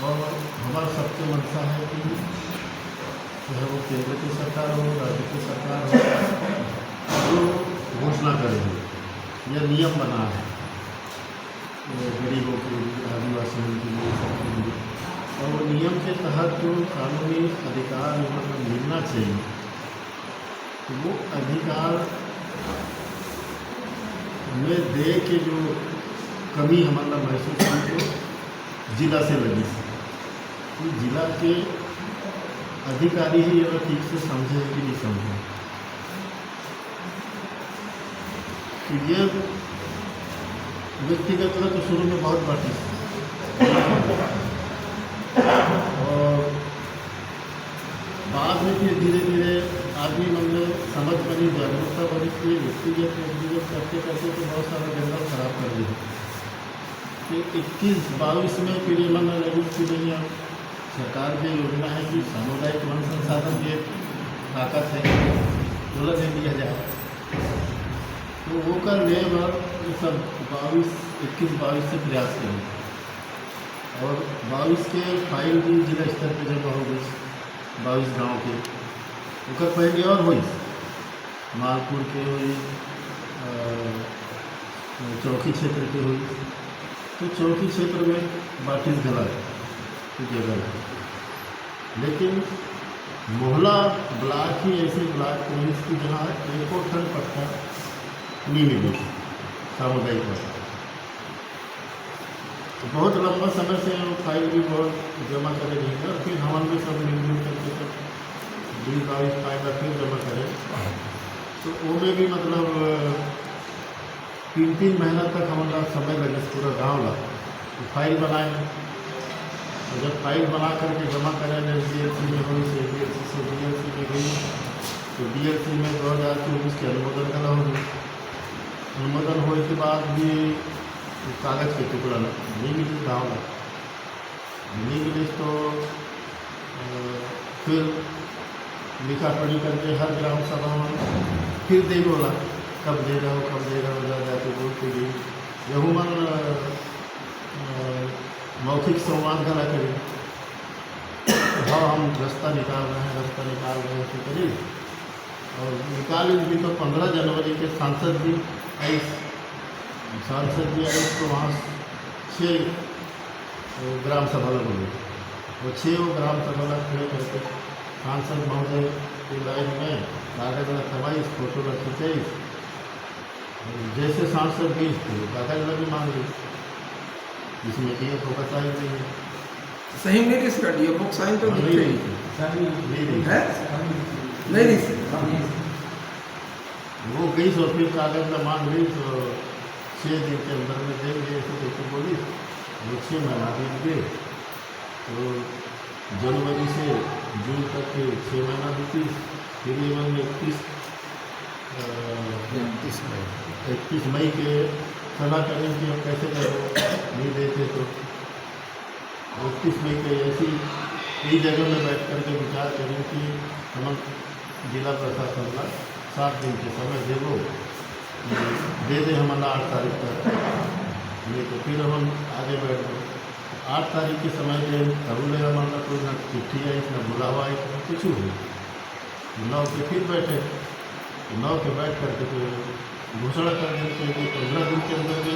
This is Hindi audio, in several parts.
और हमारा सबसे मंशा है कि चाहे वो केंद्र की सरकार हो, राज्य की सरकार हो, जो घोषणा करेगी यह नियम बना है गरीबों के लिए, आदिवासियों के लिए, सबके लिए, और वो नियम के तहत जो कानूनी अधिकार मतलब मिलना चाहिए, तो वो अधिकार में दे के जो कमी हमारा महसूस की जो जिला से लगी कि जिला के अधिकारी ही अगर ठीक से समझे कि नहीं समझे, तो ये व्यक्तिगत रूप तो शुरू में बहुत बाटी और बाद में फिर धीरे धीरे आदमी मन में समझ बनी, जागरूकता बनी कि व्यक्तिगत करते करते तो बहुत सारा जंगल खराब कर दिया कि 21-22 में फिर ये मन लगी कि नहीं अब सरकार की योजना है कि सामुदायिक वन संसाधन की एक ताकत है बोला दे दिया जाए, तो वो कर ले और ये सब 21-22 से प्रयास करें और 22 के फाइल भी जिला स्तर पर जगह हो गई 22 गाँव के ओकर पहले और हुई मालपुर के हुई, चौकी क्षेत्र के हुई, तो चौकी क्षेत्र में बाटिस गला जगह है, लेकिन मोहला ब्लॉक ही ऐसी ब्लॉक पुलिस की जहाँ एको ठन पट्टा नहीं मिली सामुदायिक पट्टा, तो बहुत लंबा समय से फाइल भी बहुत जमा करे नहीं और फिर हमन भी सब मिलजुल करके सब 20-22 फाइल फिर जमा करें, तो वो में भी मतलब 3-3 महीना तक हमारा समय लगे पूरा गाँव ला तो फाइल बनाए, तो जब फाइल बना करके जमा करें DLC में हुई से DLC से DLC में गई, तो DLC में 2024 के अनुमोदन करा हो गई, अनुमोदन होने के बाद भी कागज़ के टुकड़ा नहीं मिली गाँव में नहीं मिली, तो फिर लिखा पढ़ी करके हर ग्राम सभा में फिर दे बोला कब दे रहा हो ज़्यादा तो बोलते गई यहूँ मन मौखिक संवाद करा करें, हाँ हम रास्ता निकाल रहे हैं तो करिए और निकाल भी, तो 15 जनवरी के सांसद भी आई तो वहाँ 6 ग्राम सभा लग गई और 6 ग्राम सभा लग खड़े करके सांसद महोदय की लाइन में कागज में थमाई, फोटो में खिंचाई, जैसे सांसद गई तो कागज में भी मांग ली, जिसमें कि फोकस साइन नहीं है, सही नहीं रिस कर दिया बुक साइन तो नहीं है नहीं रिस वो गई तो फिर कागज में मांग ली, तो 6 दिन के अंदर में देंगे ऐसे तो बोली, वो 6 महीना बीत गए, तो जनवरी से जून तक के 6 महीना बीती, फिर ये मन 31 मई के सलाह करें कि हम कैसे करें नहीं देते, तो 31 मई के ऐसी कई जगह में बैठ कर के विचार करें कि हम जिला प्रशासन का 7 दिन के समय दे दे हमारा 8 तारीख तक, नहीं तो फिर हम आगे बढ़ गए 8 तारीख के समय दे तब ले हमारा कोई ना चिट्ठी आई ना बुलावा आई ना कुछ हुई, 9 के फिर बैठे, 9 के बैठ करके फिर घोषणा कर देते हैं कि 15 दिन के अंदर भी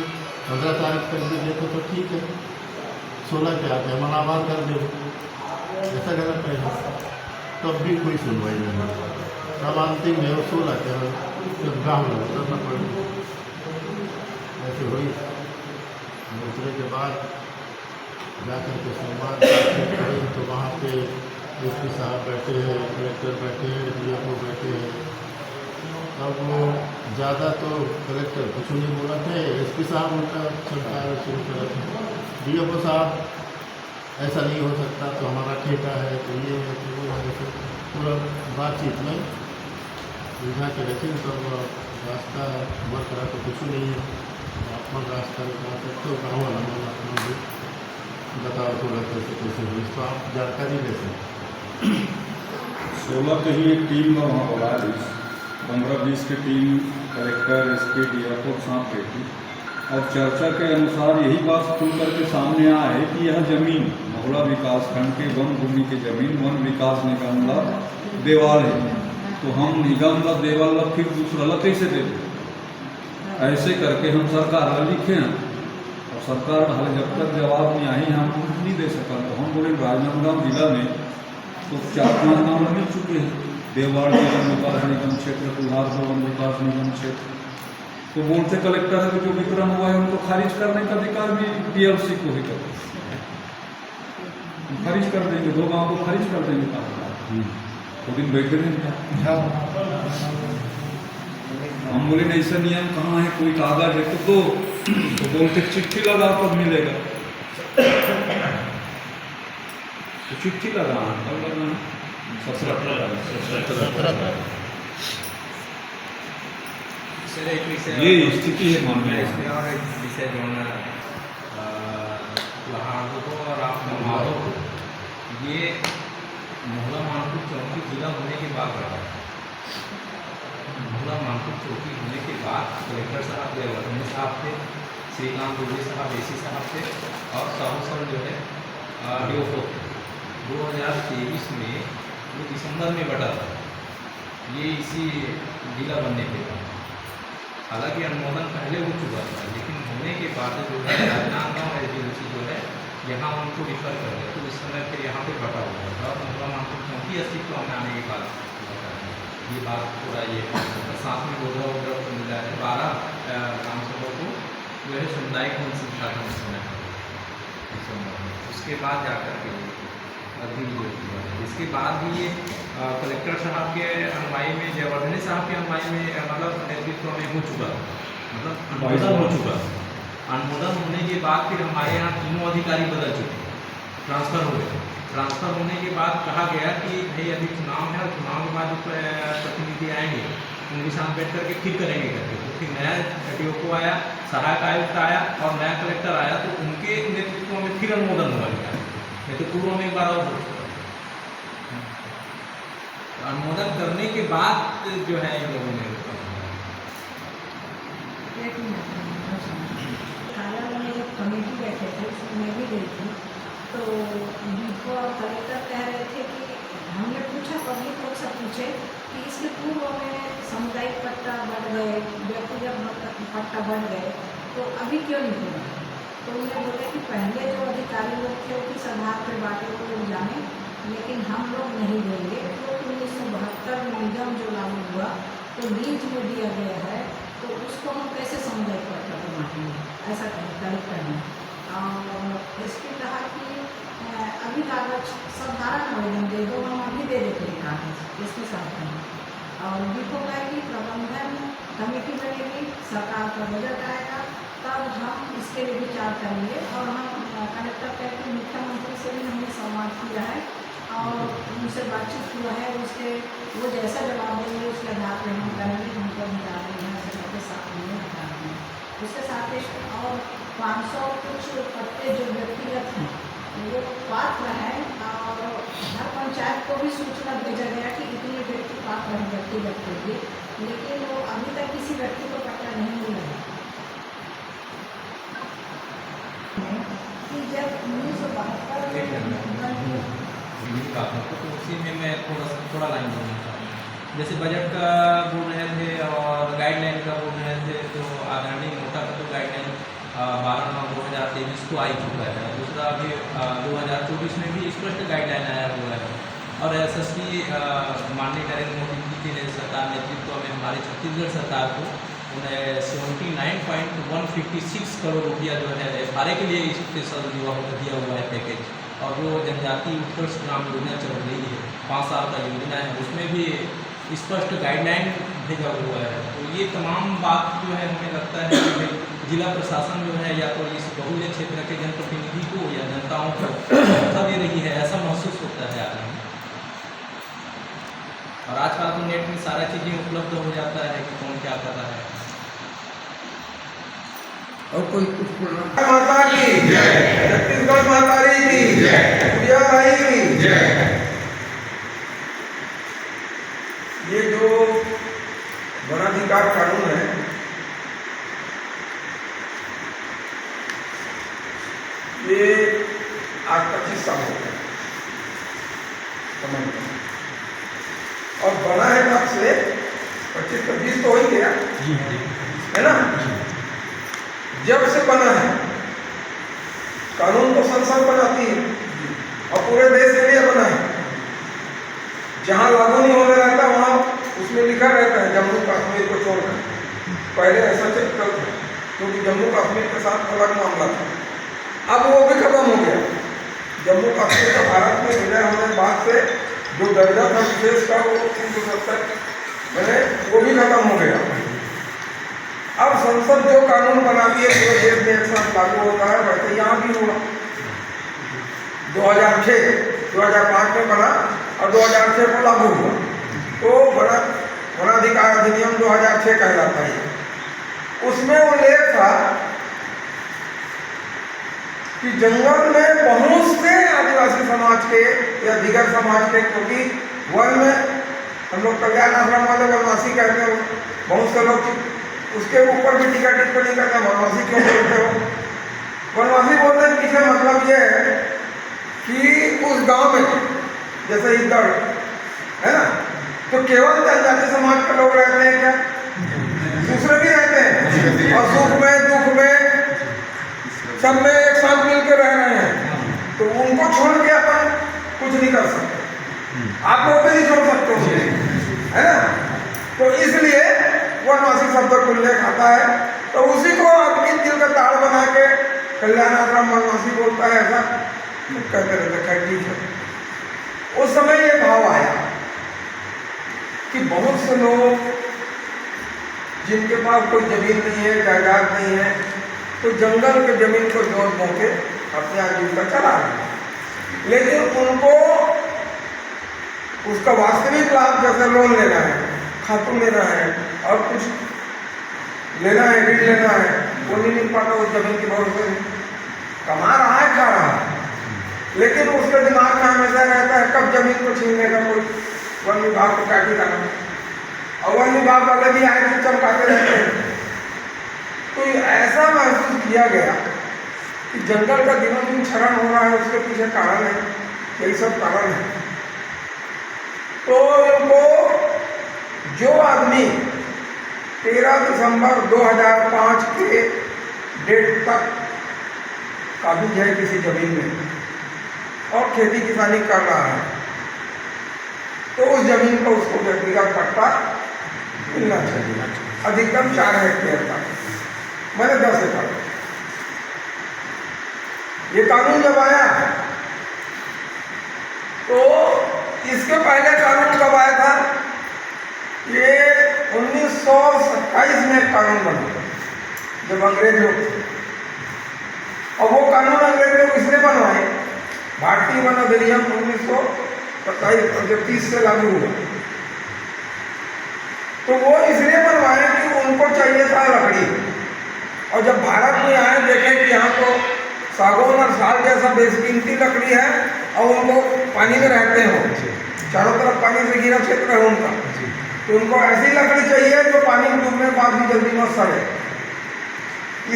15 तारीख तक भी देखो तो ठीक है, 16 के आते हम आभार कर दे ऐसा गलत है, तब भी कोई सुनवाई नहीं, तब अंतिम में 16 के जब गाँव करना पड़े ऐसे हुई, दूसरे के बाद जाकर के संवाद करें तो वहाँ पे SP साहब बैठे हैं, कलेक्टर बैठे हैं, DFO बैठे हैं, अब वो ज़्यादा तो कलेक्टर कुछ नहीं बोला थे, SP साहब उनका सरकार शुरू करा था, DFO साहब ऐसा नहीं हो सकता तो हमारा ठेका है तो ये है तो वो है, तो पूरा बातचीत में उलझा के रखें, तब रास्ता वर्क करा तो कुछ नहीं है, अपना रास्ता निकाल सकते हो, गाँव वाला मन अपना भी बताओ थोड़ा कैसे हुई, तो आप जानकारी ले सकते 16 के ही एक टीम में वहाँ बुला दी, 15-20 की टीम कलेक्टर SP DFO साथ गई थी और चर्चा के अनुसार यही बात खुल करके सामने आया है कि यह जमीन महुआ विकास खंड के वन भूमि की जमीन वन विकास निगम ला देवाल है, तो हम निगम ला देवाल ला फिर दूसरा ला कैसे दे दें? ऐसे करके हम सरकार ला लिखे हैं और सरकार हाल जब तक जवाब नहीं आई हम नहीं दे सका। तो हम बोले राजनांदगांव जिला में तो 4-5 मामले मिल चुके हैं, देववाड़ वन विकास निगम क्षेत्र, कुल्हारपुर वन विकास निगम क्षेत्र। तो बोलते कलेक्टर है कि जो वितरण हुआ है उनको खारिज करने का अधिकार भी डीएलसी को ही करते, खारिज कर देंगे, 2 गाँव को खारिज कर देंगे। वो दिन बैठे थे हम बोले नहीं ऐसा नियम कहाँ है, कोई कागज है तो बोलते चिट्ठी लगा तब मिलेगा। तो चिट्ठी लगाना कब लगाना? 17 ये स्थिति है मान में। इसमें और एक विषय जोड़ना लहाड़ों और आप माधो ये मोहल्ला मानपुर चौकी जिला होने के बाद रहा। मोहल्ला मानपुर चौकी होने के बाद कलेक्टर साहब जयवर्धन साहब थे, श्रीकांत दुबे साहब एसी साहब थे और साहू सर जो है डीओ 2023 में वो दिसंबर में बटा था ये इसी जिला बनने के बाद। हालांकि अनुमोदन पहले हो चुका था, लेकिन होने के बाद जो है राजनांदगांव एजेंसी जो है यहाँ उनको रिफर कर दिया, तो इस समय फिर यहाँ पे बटा हुआ था और मोहल्ला मानपुर चौकी अस्तित्व में आने के बाद ये बात पूरा ये साथ में गोधरा वगैरह को मिला है 12 ग्राम सभा को जो है सामुदायिक वन शिक्षा का समय उसके बाद जाकर के अभी इसके बाद भी ये कलेक्टर साहब के अनुमाई में जयवर्धने साहब के अनुमाई में मतलब नेतृत्व में हो चुका, मतलब अनुमोदन हो चुका। अनुमोदन होने के बाद फिर हमारे यहाँ तीनों अधिकारी बदल चुके, ट्रांसफ़र हो गए। ट्रांसफ़र होने के बाद कहा गया कि भाई अभी चुनाव है और चुनाव के बाद जो प्रतिनिधि आएंगे उनके साथ बैठ करके फिर करेंगे करके। तो फिर नया डीओ आया, सहायक आयुक्त आया और नया कलेक्टर आया, तो उनके नेतृत्व में फिर अनुमोदन हुआ गया। नहीं तो पूर्व में एक बार और अनुमोदन करने के बाद जो है इन लोगों ने जब कमेटी बैठे थे उसमें मैं भी गई थी, तो डीपो और कलेक्टर कह रहे थे कि हमने पूछा, पब्लिक लोग सब पूछे कि इसके पूर्व में सामुदायिक पट्टा बढ़ गए, व्यक्तिगत पट्टा बढ़ गए, तो अभी क्यों नहीं हुआ? तो उन्हें बोले कि पहले जो अधिकारी लोग थे वो किस आधार पर बांटे वो लोग जाने, लेकिन हम लोग नहीं देंगे। तो 1972 में निगम जो लागू हुआ तो लीज में दिया गया है, तो उसको हम कैसे सामुदायिक पट्टा को बांटेंगे, ऐसा कलेक्टर ने। और इसके कहा कि अभी कागज साधारण आवेदन दे दो, हम अभी दे देते हैं कागज इसके साथ में। और डीपो का कि प्रबंधन कमेटी बनेगी, सरकार का बजट आएगा, तब हम इसके लिए विचार करेंगे। और हम कलेक्टर कहते हैं मुख्यमंत्री से भी हमने संवाद किया है और उनसे बातचीत हुआ है, उसके वो जैसा जवाब देंगे उसके आधार पर हम करेंगे। हमको बता रहे हैं सबके साथ में बता रहे हैं। उसके साथ और 500 कुछ पट्टे जो व्यक्तिगत हैं वो पात्र हैं और हर पंचायत को भी सूचना भेजा गया कि इतने व्यक्ति पात्र हैं व्यक्तिगत के लिए, लेकिन वो अभी तक किसी व्यक्ति को पट्टा नहीं मिला है। कि जब 1972 तो उसी में मैं थोड़ा लाइन बोलना चाहूँगा। जैसे बजट का बोल रहे थे और गाइडलाइन का बोल रहे थे, तो आगामी मोटा का तो गाइडलाइन 12/9/2023 को आ चुका है। दूसरा अभी 2024 में भी स्पष्ट गाइडलाइन आया हुआ है और एसएसपी माननीय नरेंद्र मोदी जी की सरकार नेतृत्व में हमारी छत्तीसगढ़ सरकार को उन्हें 79.156 करोड़ रुपया जो है FRA के लिए स्पेशल दिया हुआ है पैकेज। और जो जनजातीय उत्कर्ष ग्राम योजना चल रही है 5 साल का योजना है, उसमें भी स्पष्ट गाइडलाइन भेजा हुआ है। तो ये तमाम बात जो है हमें लगता है कि जिला प्रशासन जो है या तो इस बहुल्य क्षेत्र के जनप्रतिनिधि को या जनताओं को धोखा दे रही है, ऐसा महसूस होता है आदमी। और आजकल तो नेट में सारा चीज़ें उपलब्ध हो जाता है कि कौन क्या कर रहा है। और कोई कुछ बोलना? माता की जय, छत्तीसगढ़ माता की जय, पूजा भाई की जय। ये जो वनाधिकार कानून है, ये आज 25 साल हो गए समझ लो। और बना है कब से 25 तो 20 तो हो ही गया है ना। जब से बना है कानून तो संसद बनाती है और पूरे देश के लिए बना है। जहाँ लागू नहीं होने रहता वहाँ उसमें लिखा रहता है जम्मू कश्मीर को छोड़कर। पहले ऐसा चलता था क्योंकि जम्मू कश्मीर के साथ अलग मामला था। अब वो भी खत्म हो गया। जम्मू कश्मीर का भारत में विलय होने के बाद से जो दर्जा था विशेष का वो 370 मैंने वो भी खत्म हो गया। अब संसद जो कानून बनाती है पूरे देश में एक साथ लागू होता है। वैसे यहाँ भी हुआ 2005 में बना और 2006 को लागू हुआ। तो वनाधिकार अधिनियम 2006 कहलाता है। उसमें उल्लेख था कि जंगल में बहुत से आदिवासी समाज के या दिगर समाज के, क्योंकि वन में हम लोग कल्याण आश्रम वाले वनवासी कहते हो, बहुत से लोग उसके ऊपर भी टीका टिप्पणी करते हैं वनवासी क्यों बोलते हो। वनवासी बोलने के पीछे मतलब ये है कि उस गांव में जैसे इधर है ना, तो केवल जनजाति समाज के लोग रहते हैं क्या? दूसरे भी रहते हैं और सुख में दुख में सब में एक साथ मिलकर रह रहे हैं। तो उनको छोड़ के अपन कुछ नहीं कर सकते। आप लोग भी नहीं छोड़ सकते हो, है ना। तो इसलिए वनवासी शब्द का उल्लेख आता है। तो उसी को आदमी दिल का ताड़ बना के कल्याण आश्रम वनवासी बोलता है, ऐसा कहते रहते। खैर ठीक है। उस समय ये भाव आया कि बहुत से लोग जिनके पास कोई जमीन नहीं है, जायदाद नहीं है, तो जंगल के जमीन को जोत बो के अपने आजीविका चला रहे हैं। लेकिन उनको उसका वास्तविक लाभ, जैसे लोन लेना है, खातू लेना है और कुछ लेना है, ऋण लेना है, वो नहीं मिल पाता उस जमीन की भरोसे। कमा रहा है, खा रहा है, लेकिन उसके दिमाग में हमेशा रहता है कब जमीन को छीनने का कोई वन विभाग को काटी करना। और वन विभाग वाले भी आए थे चमकाते रहते हैं। तो ऐसा महसूस किया गया कि जंगल का दिनों दिन क्षरण हो रहा है, उसके पीछे कारण है, यही सब कारण है। तो इनको जो आदमी 13 दिसंबर 2005 के डेट तक काबिज है किसी जमीन में और खेती किसानी कर रहा है, तो उस जमीन को उसको व्यक्तिगत पट्टा मिलना चाहिए, अधिकतम 4 हेक्टेयर तक, मैंने 10 एकड़। ये कानून जब आया तो इसके पहले कानून कब आया था? ये 1927 में कानून बना जब अंग्रेज लोग थे। और वो कानून अंग्रेज लोग इसलिए बनवाए, भारतीय वन अधिनियम 1930 से लागू हुआ, तो वो इसलिए बनवाए कि उनको चाहिए था लकड़ी। और जब भारत में आए देखे कि यहाँ तो सागौन और साल जैसा बेशकीमती लकड़ी है और उनको पानी में रहते हो, चारों तरफ पानी से घिरा क्षेत्र है उनका, तो उनको ऐसी लकड़ी चाहिए जो पानी में डूबने के बाद भी जल्दी न सड़े।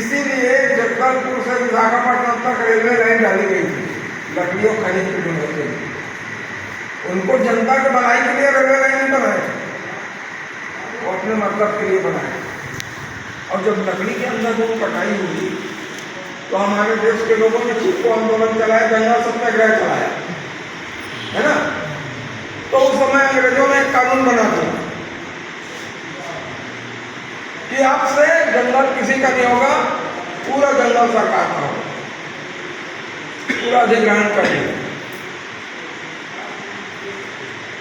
इसीलिए जगदलपुर से विशाखापट्टनम तक रेलवे लाइन डाली गई थी लकड़ियों खरीद की ढूंढने के लिए। उनको जनता के भलाई के लिए रेलवे लाइन नहीं बनाए, वो अपने मतलब के लिए बनाए। और जब लकड़ी के अंदर जो कटाई हुई तो हमारे देश के लोगों ने चिपको आंदोलन चलाया, जंगल सत्याग्रह चलाया, है ना। तो उस समय अंग्रेजों ने एक कानून बना दिया कि अब से जंगल किसी का नहीं होगा, पूरा जंगल सरकार का होगा, पूरा अधिग्रहण कर दिया।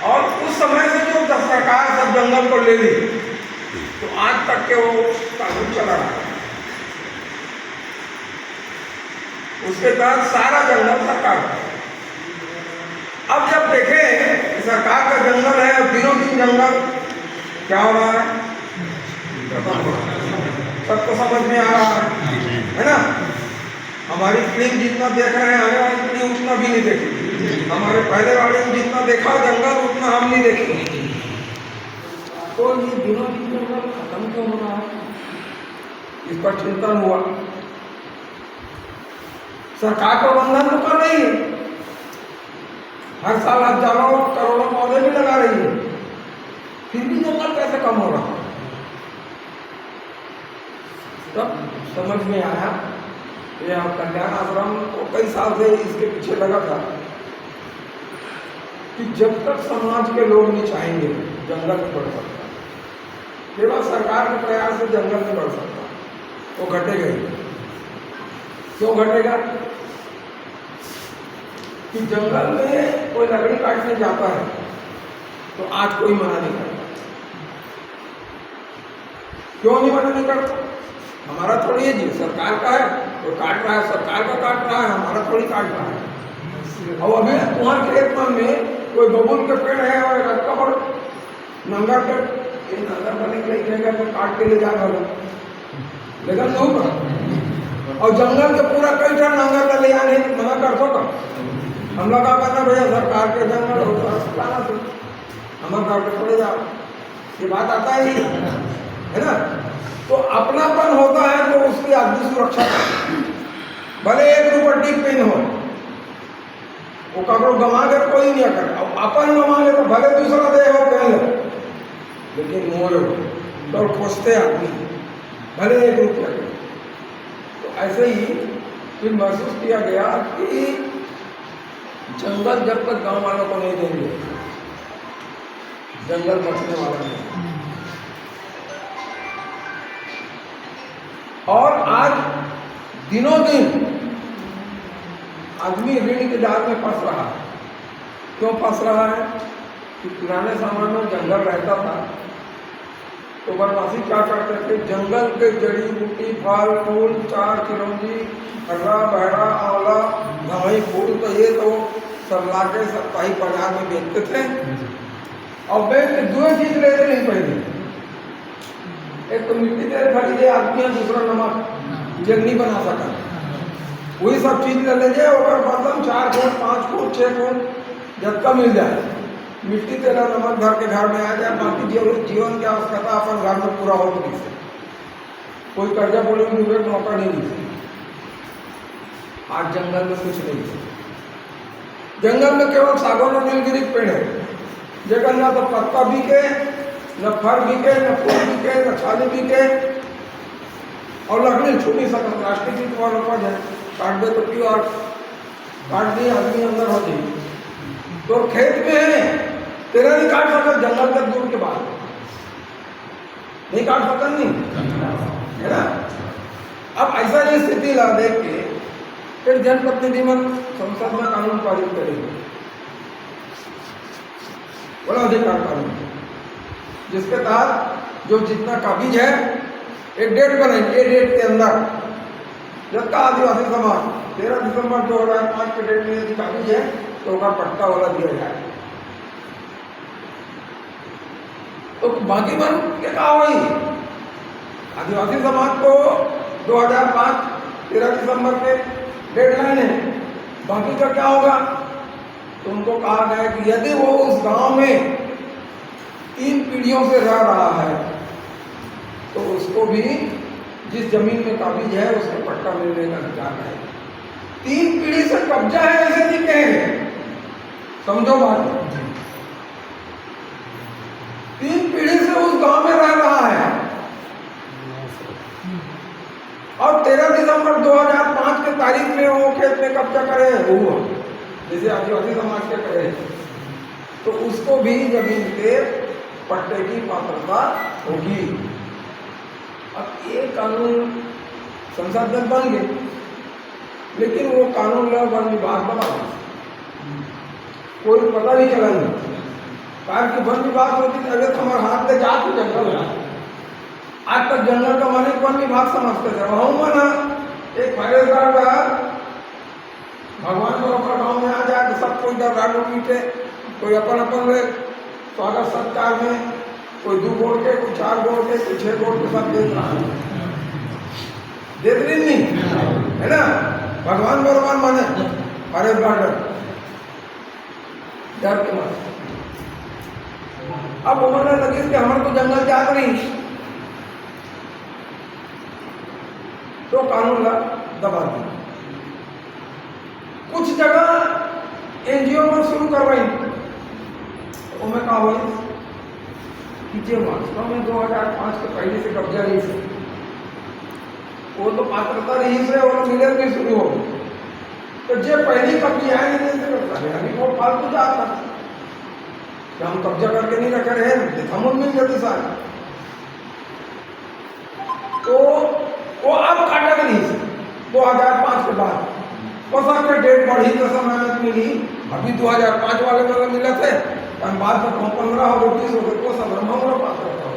और उस समय से जो सरकार सब जंगल को ले ली, तो आज तक के वो कानून चला रहा है। उसके तहत सारा जंगल सरकार का। अब जब देखें सरकार का जंगल है और दिनों दिन जंगल क्या हो रहा है, सबको समझ में आ रहा है ना। हमारी फिल्म जितना देख रहे हैं, आने वाली फिल्म उतना भी नहीं देखेगी। हमारे पहले वाले में जितना देखा जंगल, उतना हम नहीं देखेंगे। तो ये दिनों दिन जंगल खत्म क्यों हो रहा है, इस पर चिंतन हुआ। सरकार प्रबंधन तो कर रही है, हर साल हजारों करोड़ों पौधे भी लगा रही है, फिर भी जंगल कैसे कम हो रहा है? तब समझ में आया। ये हम कल्याण आश्रम को कई साल से इसके पीछे लगा था कि जब तक समाज के लोग नहीं चाहेंगे जंगल नहीं बढ़ सकता, केवल सरकार के प्रयास से जंगल नहीं बढ़ सकता, वो घटेगा ही। क्यों घटेगा? कि जंगल में कोई लकड़ी काटने जाता है तो आज कोई मना नहीं करता। क्यों नहीं मना नहीं करता? हमारा थोड़ी है जी, सरकार का है, वो काट रहा है, सरकार का काट रहा है, हमारा थोड़ी काट रहा है। और अभी तुम्हारे खेत में कोई बबूल के पेड़ है और रखा पर नंगा पेड़, ये नंगा करने के लिए जगह पे काट के ले जा रहा लेकिन नहीं होगा। और जंगल के पूरा कई टन नंगा कर ले जाने मना कर सको। हम लोग क्या करना भैया, सरकार के जंगल होना तो हमारे घर पे थोड़े जाओ, ये बात आता ही है ना। तो अपनापन होता है तो उसकी आदमी सुरक्षा भले एक रुपये पिन हो, वो कपड़ो गंवा के कोई नहीं कर, अपन गंवा तो भले दूसरा दे हो पहले, लेकिन मोरे तो खोजते आदमी भले एक रुपया। तो ऐसे ही फिर महसूस किया गया कि जंगल जब तक गांव वालों को नहीं देंगे जंगल बचने वाला नहीं। और आज दिनों दिन आदमी ऋण के जाल में फंस रहा है। क्यों फंस रहा है? कि पुराने समय में जंगल रहता था तो वनवासी क्या करते थे, जंगल के जड़ी बूटी, फल फूल, चार चिरौंजी, हर्रा बहरा, आंवला, धमई फूल, तो ये तो सब लाके सप्ताही बाजार में बेचते थे। और बेच के दो चीज लेते नहीं पहले, एक तो मिट्टी तेल खरीदे आदमी, दूसरा नमक जग नहीं बना सका, वही सब चीज ले लीजिए और बर्तन 4 फुट 5 फुट 6 फुट जब का मिल जाए, मिट्टी तेल और नमक घर के घर में आ जाए, बाकी जीवन की आवश्यकता अपन घर में पूरा हो तो कोई कर्जा बोले डूबे का मौका नहीं मिलता। आज जंगल में कुछ नहीं है, जंगल में केवल सागौन और नीलगिरी पेड़ है, जगह ना तो पत्ता बिके, न फल बिके, न फूल बिके, न छाली बिके, और लकड़ी छू नहीं सकता। प्लास्टिक की तो उपज है, काट दे तो प्योर काट दिए आदमी अंदर हो जाए। तो खेत में है तेरा नहीं काट सकता, जंगल तक दूर के बाद नहीं काट सकता, नहीं है ना। अब ऐसा ये स्थिति ला देख के फिर जनप्रतिनिधि मन संसद में कानून पारित करेंगे, बड़ा अधिकार कानून, जिसके तहत जो जितना काबिज है एक डेट बनाएंगे, ये डेट के अंदर जब का आदिवासी समाज 13 दिसंबर 2005 के डेट में यदि काबिज है तो उसका पट्टा वाला दिया जाए। तो बाकी मन के कहा हुई आदिवासी समाज को 2005 13 दिसंबर के डेडलाइन है, बाकी का क्या होगा? तो उनको कहा गया कि यदि वो उस गांव में 3 पीढ़ियों से रह रहा है तो उसको भी जिस जमीन में काबिज है उसको पट्टा मिलने का अधिकार है। 3 पीढ़ी से कब्जा है ऐसे नहीं कहेंगे, समझो बात। 3 पीढ़ी से उस गांव में रह रहा है और 13 दिसंबर 2005 के तारीख में वो खेत में कब्जा करे हुआ, जैसे आदिवासी समाज के करे, तो उसको भी जमीन के पट्टे की पात्रता होगी। अब ये कानून संसद में बन गए, लेकिन वो कानून ला वन विभाग बना, कोई पता नहीं चला नहीं, कारण कि वन विभाग होती थी अगर हमारे हाथ में जात जंगल है। आज तक जंगल का मालिक वन विभाग समझते थे। वहां मना एक फरेदार रहा, भगवान को अपना गाँव में आ जाए तो सब कोई डर राडू पीटे, कोई अपन स्वागत सत्कार में, कोई 2 गोड़ के, कोई 4 गोड़ के, कोई 6 गोड़ के, सब देख रहा देख नहीं है ना। भगवान भगवान माने फरेदार डर के माने। अब उन्होंने लगे कि हमारे को जंगल जाग रही, तो कानून ला दबा दिया। कुछ जगह एनजीओ में शुरू करवाई तो मैं कहा हुई कि जो वास्तव में 2005 के पहले से कब्जा रही से वो तो पात्रता रही से और मिलर भी शुरू हो गई। तो जो पहली कब्जा है नहीं करता है अभी वो फालतू जाता कि हम कब्जा करके नहीं रखे रहे हम मिल जाते सारे तो वो अब काटा नहीं से 2005 के बाद वो सबके डेट बढ़ी तो समय में मिली अभी 2005 वाले मतलब मिला थे हम बाद में 15 हो गए 20 हो गए तो सब हम पात्र हो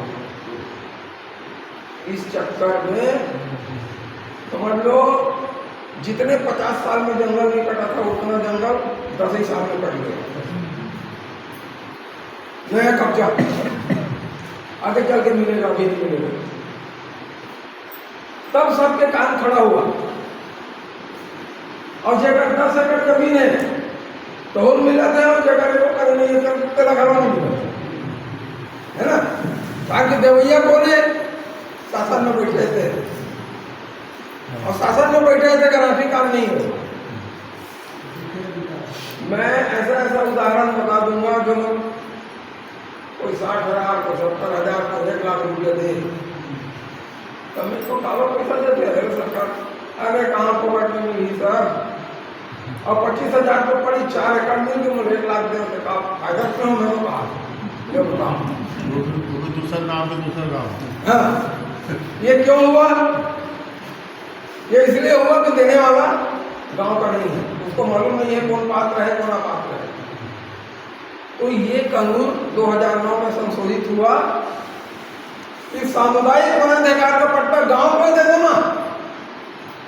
इस चक्कर में समझ लो जितने 50 साल में जंगल नहीं कटा था उतना जंगल 10 ही साल में कट गया नया कब्जा आगे चल के मिलेगा अभी नहीं मिलेगा। तब सबके कान खड़ा हुआ और जगह 10 एकड़ जमीन है तो और मिला था और जगह को कर नहीं है तो लगा नहीं मिला है ना। ताकि देवैया बोले शासन में बैठे थे और शासन में बैठे थे गारंटी काम नहीं हो। मैं ऐसा ऐसा उदाहरण बता दूंगा जो कोई 60,000 को 70,000 को 1 लाख रुपया दे तो मेरे को कालो पैसा देते है सरकार। अरे कहाँ पकड़ में मिली सर और 25,000 को पड़ी 4 एकड़ मिल के मुझे 1 लाख दे का फायदा क्यों मैं कहा ये बताऊँ दूसरा नाम पे दूसरा गाँव। हाँ ये क्यों हुआ ये इसलिए हुआ कि देने वाला गांव का नहीं है उसको मालूम नहीं है कौन पात्र है कौन अपात्र है। तो ये कानून 2009 में संशोधित हुआ कि सामुदायिक वनाधिकार का पट्टा गांव को दे देना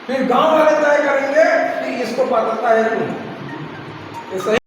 फिर गांव वाले तय करेंगे कि इसको पात्रता है नहीं।